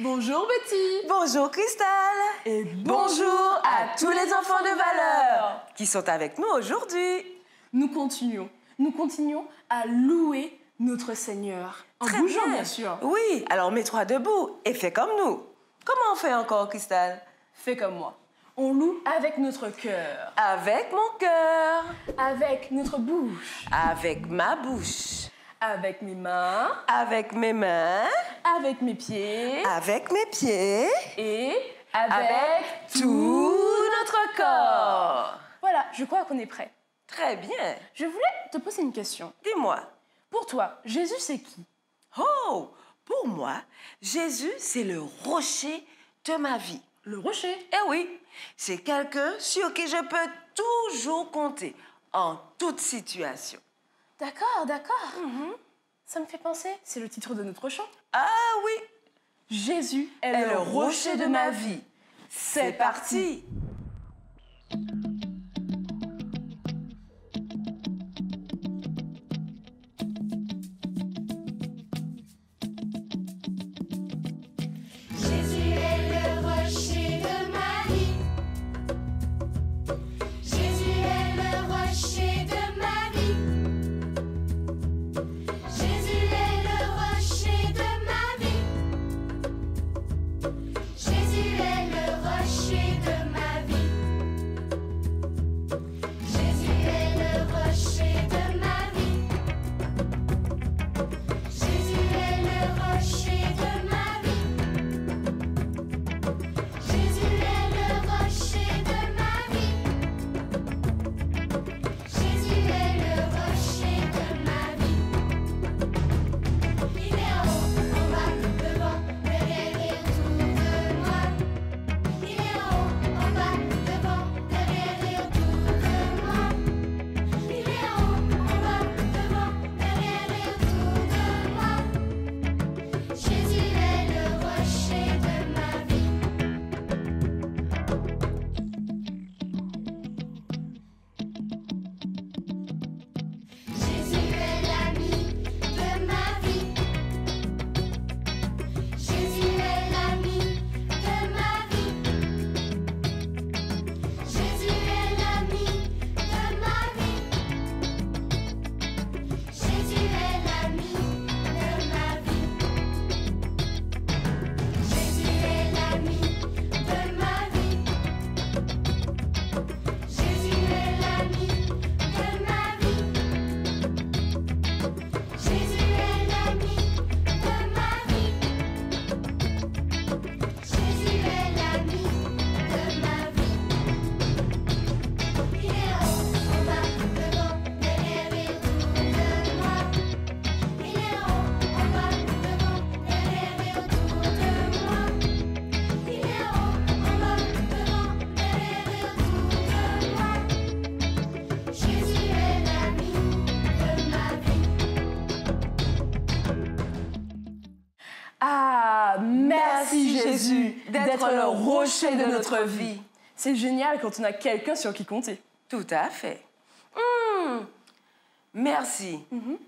Bonjour Betty. Bonjour Cristal. Et bonjour à tous les enfants de valeur qui sont avec nous aujourd'hui. Nous continuons à louer notre Seigneur. En Très bougeant, bien. bien sûr. Oui, alors mets-toi debout et fais comme nous. Comment on fait encore, Cristal? Fais comme moi. On loue avec notre cœur. Avec mon cœur. Avec notre bouche. Avec ma bouche. Avec mes mains. Avec mes mains. Avec mes pieds. Avec mes pieds. Et avec tout notre corps. Voilà, je crois qu'on est prêt. Très bien. Je voulais te poser une question. Dis-moi. Pour toi, Jésus, c'est qui? Oh, pour moi, Jésus, c'est le rocher de ma vie. Le rocher. Eh oui, c'est quelqu'un sur qui je peux toujours compter, en toute situation. D'accord, d'accord. Ça me fait penser, c'est le titre de notre chant. Ah oui, Jésus est le rocher de ma vie. C'est parti. Merci Jésus d'être le rocher de notre vie. C'est génial quand on a quelqu'un sur qui compter. Tout à fait. Merci.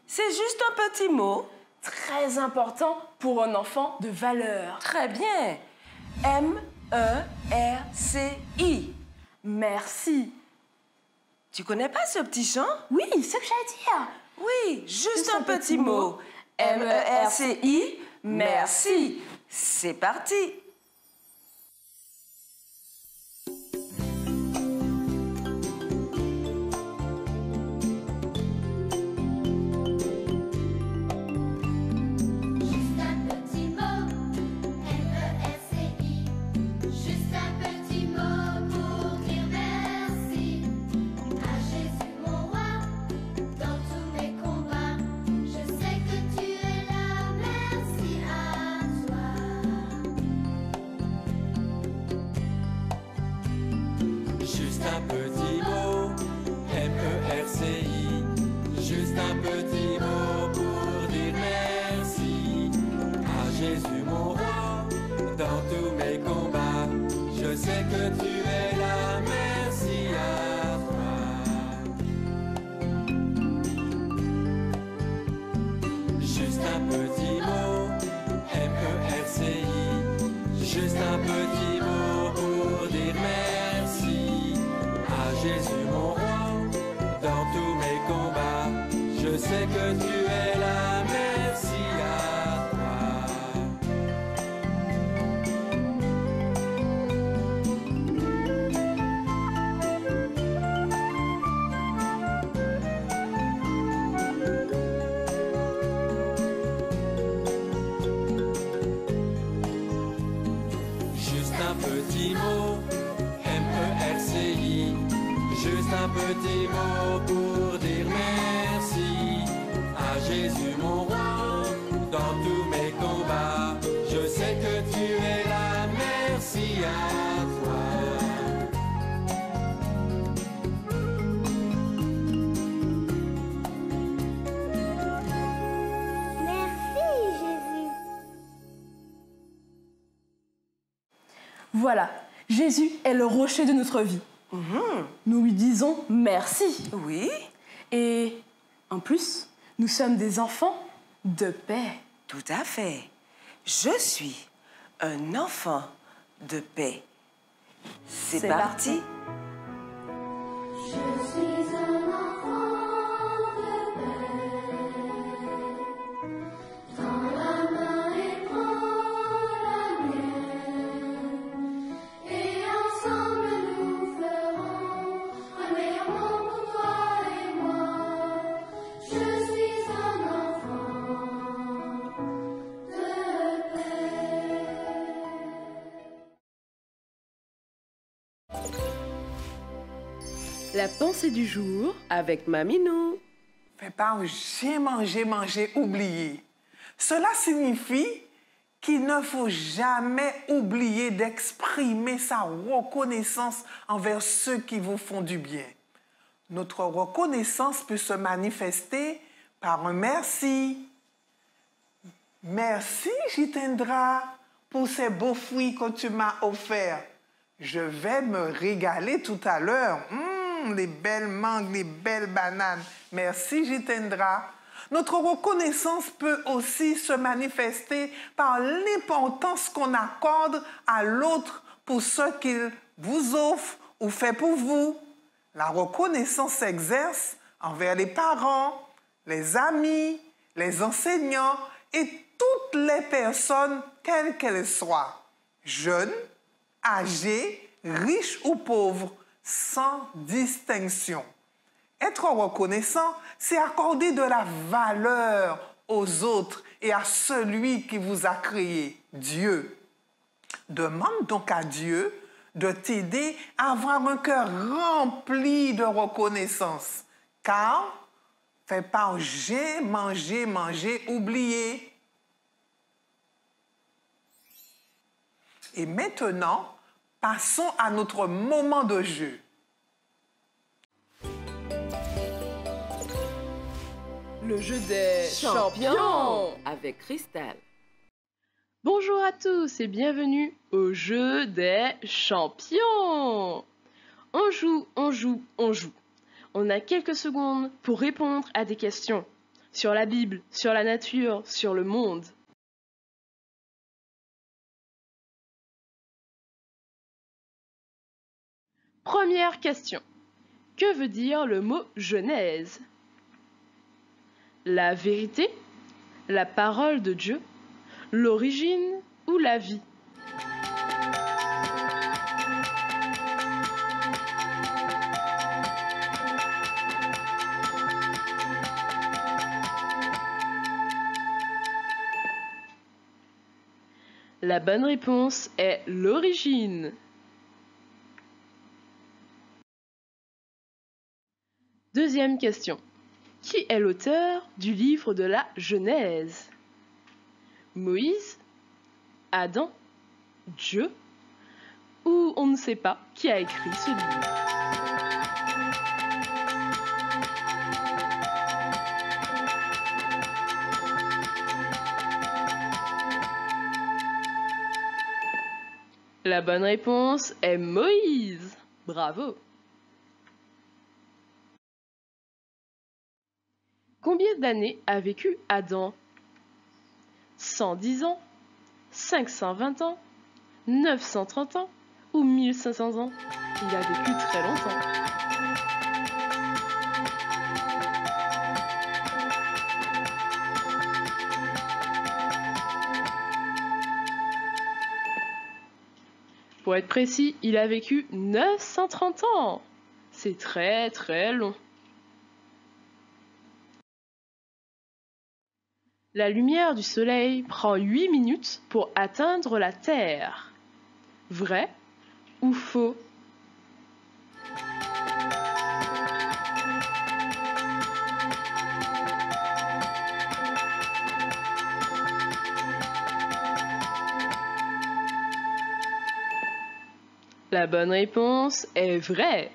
C'est juste un petit mot. Très important pour un enfant de valeur. Très bien. M-E-R-C-I. Merci. Tu connais pas ce petit chant? Oui, c'est ce que j'allais dire. Oui, juste un petit mot. M-E-R-C-I. Merci. C'est parti. Un petit mot, M-E-R-C-I, juste un petit mot pour dire merci à Jésus mon roi. Dans tous mes combats, je sais que tu es là, merci à toi. Juste un petit mot, M-E-R-C-I, Juste un petit mot pour dire merci à Jésus mon roi. Dans tous mes combats, je sais que tu es là. Merci à toi. Juste un petit mot, M-E-R-C-I. Juste un petit mot pour dire merci à Jésus mon roi. Dans tous mes combats, je sais que tu es là. Merci à toi. Merci Jésus. Voilà, Jésus est le rocher de notre vie. Nous lui disons merci. Oui, Et en plus, nous sommes des enfants de paix. tout à fait. Je suis un enfant de paix. C'est C'est parti. Je suis un enfant de paix. Prends la main et prends la mienne. Et ensemble nous ferons un meilleur monde pour toi et moi. Je suis un enfant de paix. La pensée du jour avec Maminou. Fais pas j'ai mangé, oublié. Cela signifie qu'il ne faut jamais oublier d'exprimer sa reconnaissance envers ceux qui vous font du bien. Notre reconnaissance peut se manifester par un merci. Merci, Jitendra, pour ces beaux fruits que tu m'as offerts. Je vais me régaler tout à l'heure. Les belles mangues, les belles bananes. Merci, Jitendra. Notre reconnaissance peut aussi se manifester par l'importance qu'on accorde à l'autre pour ce qu'il vous offre ou fait pour vous. La reconnaissance s'exerce envers les parents, les amis, les enseignants et toutes les personnes, quelles qu'elles soient, jeunes, âgés, riches ou pauvres, sans distinction. Être reconnaissant, c'est accorder de la valeur aux autres et à celui qui vous a créé, Dieu. Demande donc à Dieu de t'aider à avoir un cœur rempli de reconnaissance. Car, fais pas j'ai mangé, oublié. Et maintenant, passons à notre moment de jeu. Le jeu des champions. Avec Cristal. Bonjour à tous et bienvenue au jeu des champions. On joue. On a quelques secondes pour répondre à des questions sur la Bible, sur la nature, sur le monde. Première question. Que veut dire le mot Genèse? La vérité, la parole de Dieu, l'origine ou la vie? La bonne réponse est l'origine. Deuxième question. Qui est l'auteur du livre de la Genèse? Moïse, Adam, Dieu, ou on ne sait pas qui a écrit ce livre? La bonne réponse est Moïse. Bravo! Combien d'années a vécu Adam? 110 ans, 520 ans, 930 ans ou 1500 ans? Il a vécu très longtemps. Pour être précis, il a vécu 930 ans. C'est très très long. La lumière du soleil prend 8 minutes pour atteindre la Terre. Vrai ou faux? La bonne réponse est vraie.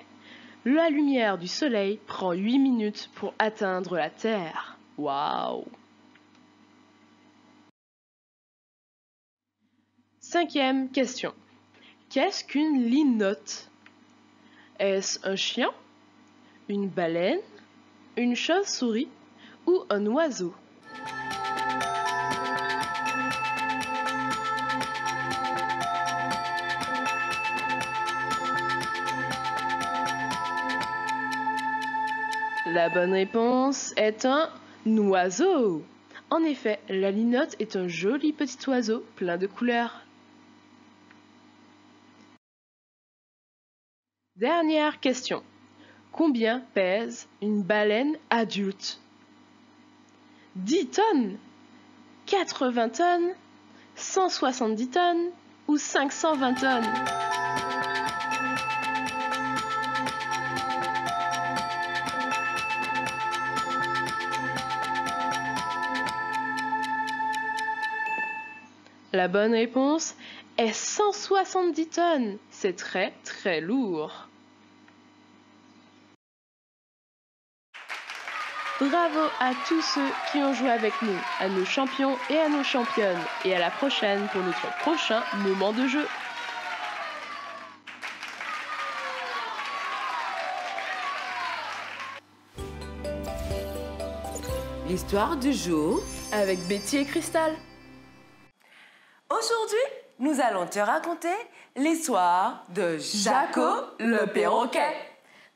La lumière du soleil prend 8 minutes pour atteindre la Terre. Waouh! 5e question. Qu'est-ce qu'une linotte? Est-ce un chien, une baleine, une chauve-souris ou un oiseau? La bonne réponse est un oiseau. En effet, la linotte est un joli petit oiseau plein de couleurs. Dernière question. Combien pèse une baleine adulte? 10 tonnes, 80 tonnes, 170 tonnes ou 520 tonnes? La bonne réponse est 170 tonnes. C'est très très lourd. Bravo à tous ceux qui ont joué avec nous, à nos champions et à nos championnes. Et à la prochaine pour notre prochain moment de jeu. L'histoire du jour. Avec Betty et Cristal. Aujourd'hui, nous allons te raconter l'histoire de Jaco le perroquet.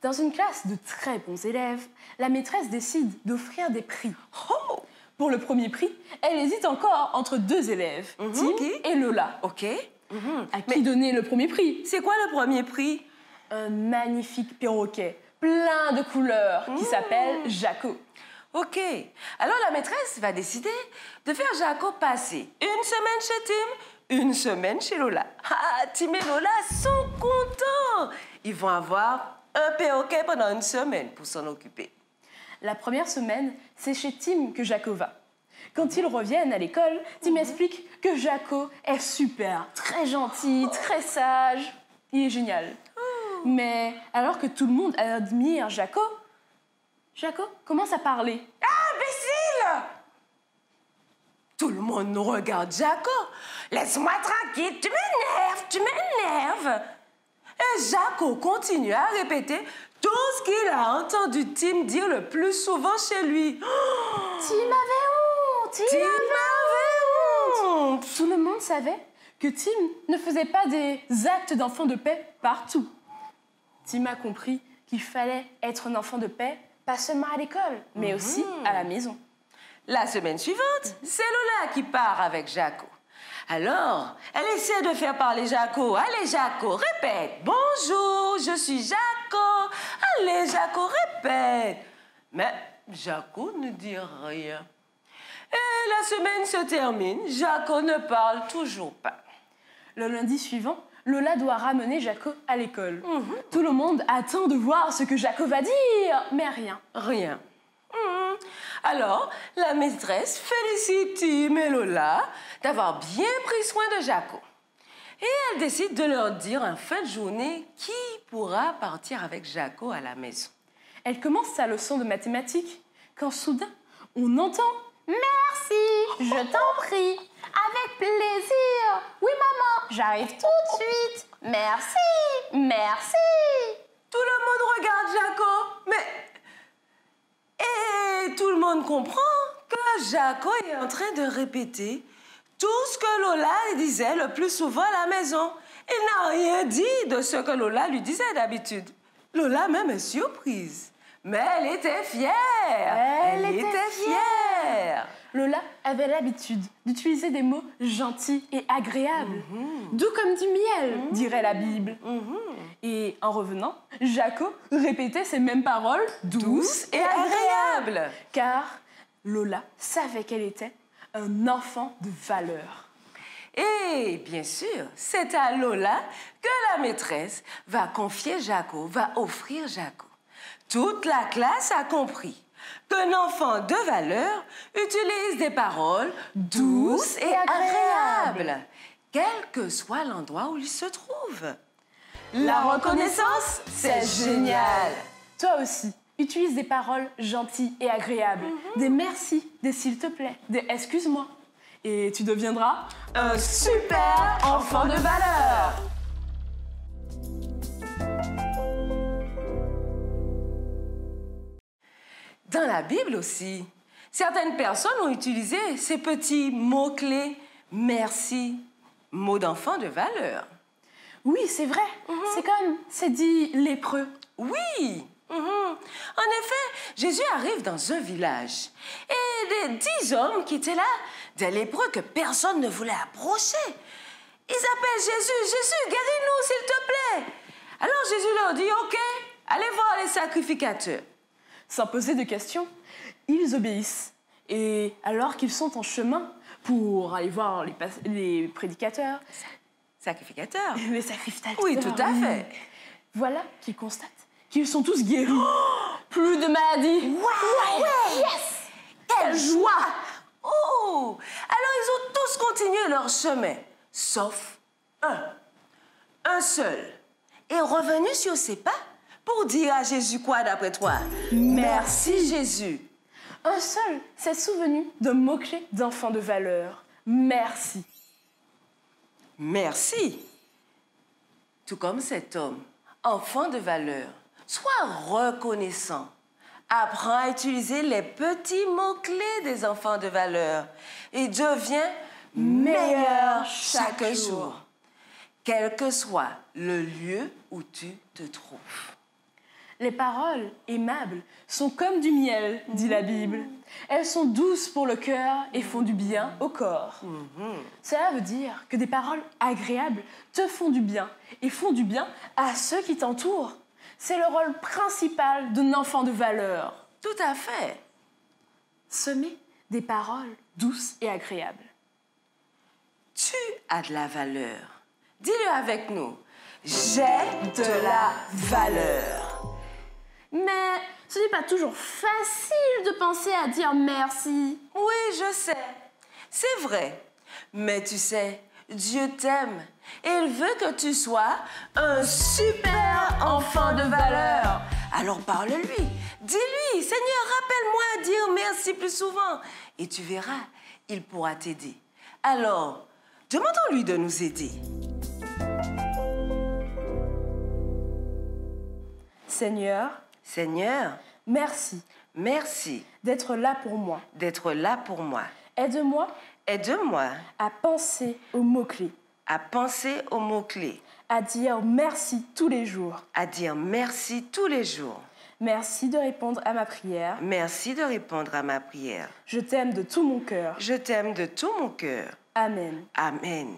Dans une classe de très bons élèves, la maîtresse décide d'offrir des prix. Oh! Pour le premier prix, elle hésite encore entre 2 élèves, Tim Qui? et Lola. Ok. À qui donner le premier prix? C'est quoi le premier prix? Un magnifique perroquet, plein de couleurs, qui s'appelle Jaco. Ok. Alors la maîtresse va décider de faire Jaco passer une semaine chez Tim, une semaine chez Lola. Ah, Tim et Lola sont contents. Ils vont avoir un perroquet pendant une semaine pour s'en occuper. La première semaine, c'est chez Tim que Jaco va. Quand ils reviennent à l'école, Tim explique que Jaco est super, très gentil, très sage. Il est génial. Mais alors que tout le monde admire Jaco commence à parler. Imbécile! Tout le monde nous regarde Jaco. Laisse-moi tranquille, tu m'énerves. Et Jaco continue à répéter tout ce qu'il a entendu Tim dire le plus souvent chez lui. Tim avait honte! Tim avait honte! Tout le monde savait que Tim ne faisait pas des actes d'enfant de paix partout. Tim a compris qu'il fallait être un enfant de paix, pas seulement à l'école, mais aussi à la maison. La semaine suivante, c'est Lola qui part avec Jaco. Alors, elle essaie de faire parler Jaco. Allez, Jaco, répète. Bonjour, je suis Jaco. Allez, Jaco, répète. Mais Jaco ne dit rien. Et la semaine se termine. Jaco ne parle toujours pas. Le lundi suivant, Lola doit ramener Jaco à l'école. Tout le monde attend de voir ce que Jaco va dire, mais rien. Rien. Alors, la maîtresse félicite Tim et Lola d'avoir bien pris soin de Jaco. Et elle décide de leur dire en fin de journée qui pourra partir avec Jaco à la maison. Elle commence sa leçon de mathématiques quand soudain, on entend « Merci, je t'en prie, avec plaisir. Oui, maman, j'arrive tout de suite. Merci, merci. » Tout le monde regarde Jaco, et tout le monde comprend que Jaco est en train de répéter tout ce que Lola disait le plus souvent à la maison. Il n'a rien dit de ce que Lola lui disait d'habitude. Lola même est surprise. Mais elle était fière. Elle était fière. Lola avait l'habitude d'utiliser des mots gentils et agréables, doux comme du miel, dirait la Bible. Et en revenant, Jaco répétait ces mêmes paroles douces et agréables. Car Lola savait qu'elle était un enfant de valeur. Et bien sûr, c'est à Lola que la maîtresse va confier Jaco, va offrir Jaco. Toute la classe a compris qu'un enfant de valeur utilise des paroles douces et agréables, quel que soit l'endroit où il se trouve. La reconnaissance, c'est génial. Toi aussi, utilise des paroles gentilles et agréables. Des merci, des s'il te plaît, des excuse-moi. Et tu deviendras Un super enfant de valeur. Dans la Bible aussi, certaines personnes ont utilisé ces petits mots-clés merci, mots d'enfant de valeur. Oui, c'est vrai. C'est comme c'est dit lépreux. Oui. En effet, Jésus arrive dans un village et des 10 hommes qui étaient là, des lépreux que personne ne voulait approcher. Ils appellent Jésus. Jésus, guéris-nous, s'il te plaît. Alors Jésus leur dit, OK, allez voir les sacrificateurs. Sans poser de questions, ils obéissent. Et alors qu'ils sont en chemin pour aller voir les prédicateurs, Sacrificateurs? les sacrificateurs, Oui, tout à fait. voilà qu'ils constatent qu'ils sont tous guéris. Plus de maladies. Ouais. Yes! Quelle joie! Oh! Alors ils ont tous continué leur chemin, sauf un seul, est revenu sur ses pas pour dire à Jésus quoi d'après toi? Merci Jésus. Un seul s'est souvenu d'un mot-clé d'enfant de valeur. Merci. Merci. Tout comme cet homme, enfant de valeur, sois reconnaissant. Apprends à utiliser les petits mots-clés des enfants de valeur et deviens meilleur chaque jour, quel que soit le lieu où tu te trouves. Les paroles aimables sont comme du miel, dit la Bible. Elles sont douces pour le cœur et font du bien au corps. Cela veut dire que des paroles agréables te font du bien et font du bien à ceux qui t'entourent. C'est le rôle principal d'un enfant de valeur. Tout à fait. Semer des paroles douces et agréables. Tu as de la valeur. Dis-le avec nous. J'ai de la valeur. Mais ce n'est pas toujours facile de penser à dire merci. Oui, je sais. C'est vrai. Mais tu sais, Dieu t'aime et il veut que tu sois un super enfant de valeur. Alors parle-lui. Dis-lui, Seigneur, rappelle-moi à dire merci plus souvent. Et tu verras, il pourra t'aider. Alors, demandons-lui de nous aider. Seigneur, merci d'être là pour moi. d'être là pour moi. Aide-moi Aide-moi à penser aux mots-clés, à penser aux mots-clés, à dire merci tous les jours. à dire merci tous les jours. Merci de répondre à ma prière. Merci de répondre à ma prière. Je t'aime de tout mon cœur. Je t'aime de tout mon cœur. Amen. Amen.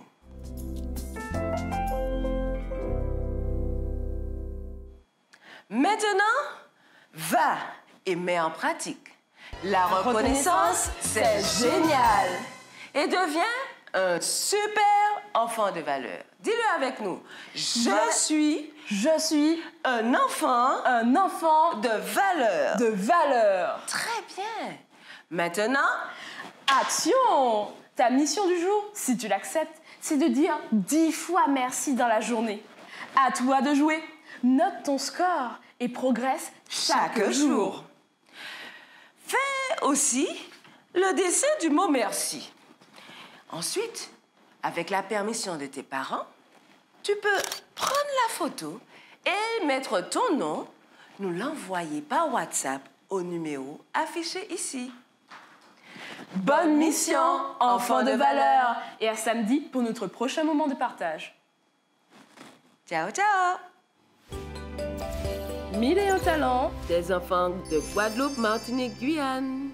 Maintenant, va et mets en pratique. La reconnaissance, c'est génial. Et deviens un super enfant de valeur. Dis-le avec nous. Je suis un enfant de valeur. valeur. Très bien. Maintenant, Action! Ta mission du jour, si tu l'acceptes, c'est de dire 10 fois merci dans la journée. À toi de jouer. Note ton score et progresse chaque jour. fais aussi le dessin du mot merci. Ensuite, avec la permission de tes parents, tu peux prendre la photo et mettre ton nom, nous l'envoyer par WhatsApp au numéro affiché ici. Bonne mission, enfants de valeur. Et à samedi pour notre prochain moment de partage. Ciao, ciao. 1001 talents, des enfants de Guadeloupe, Martinique, Guyane.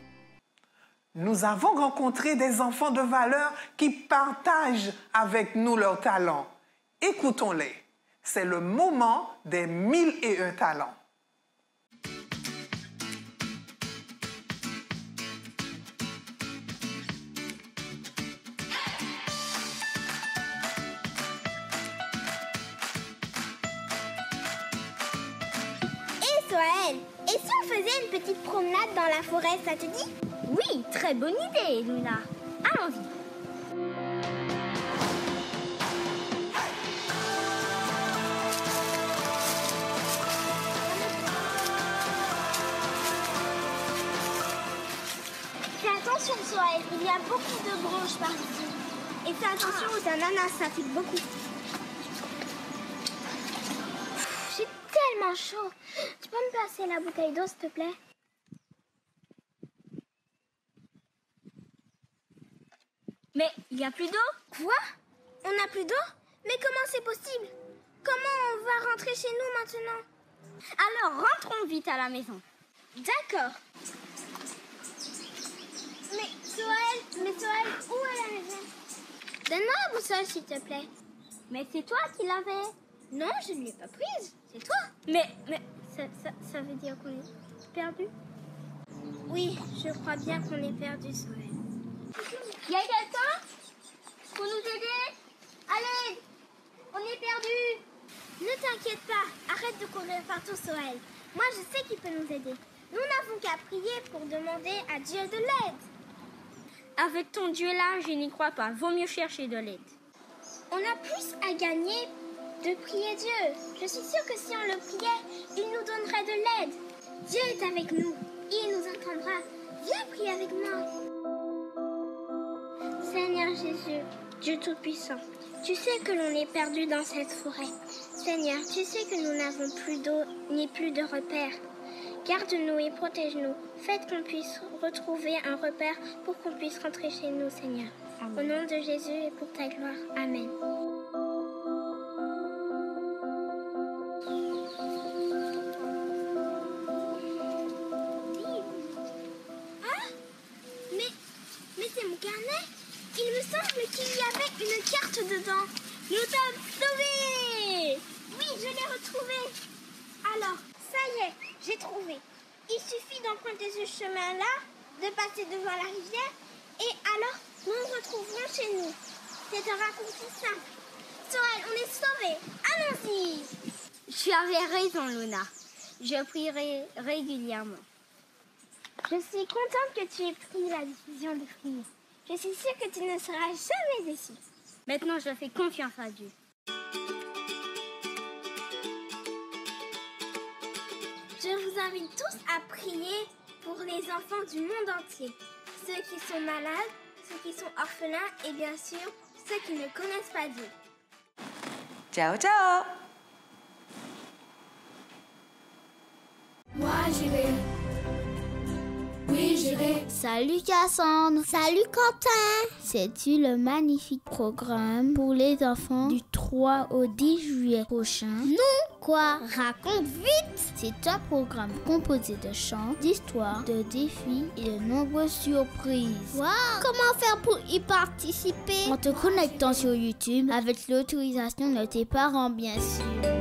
Nous avons rencontré des enfants de valeur qui partagent avec nous leurs talents. Écoutons-les. C'est le moment des 1001 talents. Soël, et si on faisait une petite promenade dans la forêt, ça te dit? Oui, très bonne idée, Luna. Allons-y. Fais attention, Soël, il y a beaucoup de branches par ici. Et fais attention aux ananas, ça pique beaucoup. J'ai tellement chaud. Tu peux me passer la bouteille d'eau, s'il te plaît? Mais il n'y a plus d'eau? Quoi? On n'a plus d'eau? Mais comment c'est possible? Comment on va rentrer chez nous maintenant? Alors rentrons vite à la maison. D'accord. Mais Soël, où est la maison? Donne-moi la boussole, s'il te plaît. Mais c'est toi qui l'avais. Non, je ne l'ai pas prise. C'est toi. Mais ça veut dire qu'on est perdu? Oui, je crois bien qu'on est perdu, Soël. Y a quelqu'un pour nous aider? Allez, on est perdu. Ne t'inquiète pas, arrête de courir partout, Soël. Moi, je sais qu'il peut nous aider. Nous n'avons qu'à prier pour demander à Dieu de l'aide. Avec ton Dieu-là, je n'y crois pas. Vaut mieux chercher de l'aide. On a plus à gagner de prier Dieu. Je suis sûre que si on le priait, il nous donnerait de l'aide. Dieu est avec nous. Il nous entendra. Viens prier avec moi. Seigneur Jésus, Dieu Tout-Puissant, tu sais que l'on est perdu dans cette forêt. Seigneur, tu sais que nous n'avons plus d'eau ni plus de repères. Garde-nous et protège-nous. Faites qu'on puisse retrouver un repère pour qu'on puisse rentrer chez nous, Seigneur. Amen. Au nom de Jésus et pour ta gloire. Amen. Ah, mais c'est mon carnet. Il me semble qu'il y avait une carte dedans. Nous sommes sauvés! Oui, je l'ai retrouvé. Alors, ça y est, j'ai trouvé. Il suffit d'emprunter ce chemin-là, de passer devant la rivière, et alors nous nous retrouverons chez nous. C'est un raccourci simple. Soël, on est sauvés. Allons-y. Tu avais raison, Luna. Je prierai régulièrement. Je suis contente que tu aies pris la décision de prier. Je suis sûre que tu ne seras jamais déçue. Maintenant, je fais confiance à Dieu. Je vous invite tous à prier pour les enfants du monde entier. Ceux qui sont malades, ceux qui sont orphelins et bien sûr, ceux qui ne connaissent pas Dieu. Ciao, ciao. Moi j'irai. Oui, j'irai. Salut Cassandre. Salut Quentin. Sais-tu le magnifique programme pour les enfants du 3 au 10 juillet prochain? Non. Quoi? Raconte vite. C'est un programme composé de chants, d'histoires, de défis et de nombreuses surprises. Wow. Comment faire pour y participer? En te connectant sur YouTube avec l'autorisation de tes parents, bien sûr.